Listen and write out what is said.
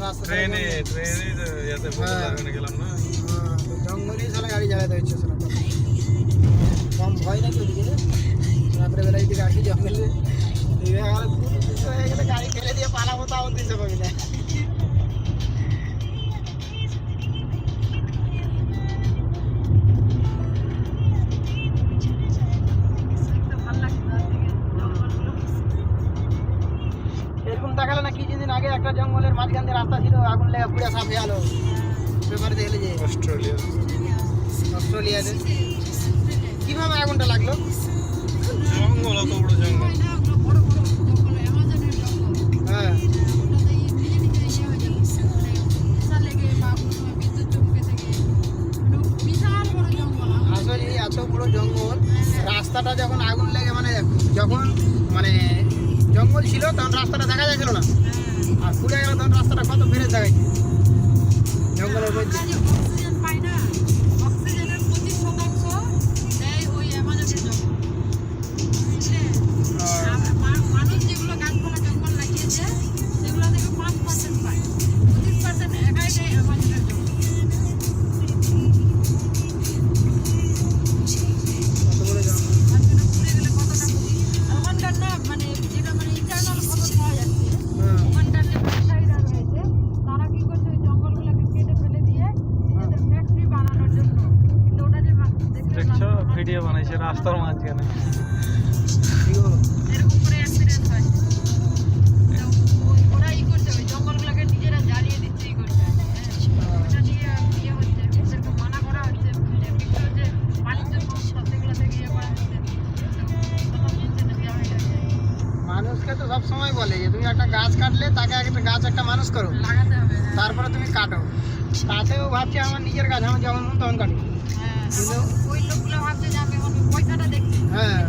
রাস্তা ট্রেনে ইয়াতে বলে গেলাম না, জঙ্গলই সারা গাড়ি চালাতে হচ্ছে সেটা কম ভয় নাকি ওদিকে রাত্রেবেলা যদি গাড়ি জঙ্গলে হয়ে গেলে গাড়ি ফেলে দিয়ে পালাবো তাও দিতে পারবি না। এরকম দেখালো না কিছুদিন আগে একটা জঙ্গলের মাঝখান দিয়ে রাস্তা ছিল, আগুন লেগে পুরো সাফ হয়ে গেল, পেপারে দেখলে যে অস্ট্রেলিয়াতে কিভাবে আগুনটা লাগলো। জঙ্গল, অত বড় জঙ্গল। হ্যাঁ আসলে এত বড় জঙ্গল, রাস্তাটা যখন আগুন লেগে যখন জঙ্গল ছিল তখন রাস্তাটা দেখা যাচ্ছিল না, আর পুড়ে গেল তখন রাস্তাটা কত বেড়ে দেখাচ্ছে জঙ্গলের মধ্যে। দেখছো ভিডিও বানাইছে রাস্তার মাঝখানে। এরকম করে অ্যাক্সিডেন্ট হয়, ওরা ই করছে, ওই জঙ্গলগুলোকে নিজেরা জ্বালিয়ে দিচ্ছে, ই করছে, ওটা নিয়ে ইয়ে হচ্ছে, ওদেরকে মানা করা হচ্ছে, যে বিভিন্ন যে পানির জন্য সেগুলো থেকে ইয়ে করা হচ্ছে, কথা শুনছে না, দেওয়া হয়ে যাচ্ছে। মানুষকে তো সব সময় বলে যে তুমি একটা গাছ কাটলে তাকে একটা গাছ একটা মানুষ করো, লাগাতে হবে, হ্যাঁ। তারপরে তুমি কাটো। তাতেও ভাবছি আমার নিজের গাছ, আমার যখন মন তখন কাটি। হ্যাঁ, ওই লোকগুলো ভাবছে যে আমি এখন পয়সাটা দেখছি। হ্যাঁ।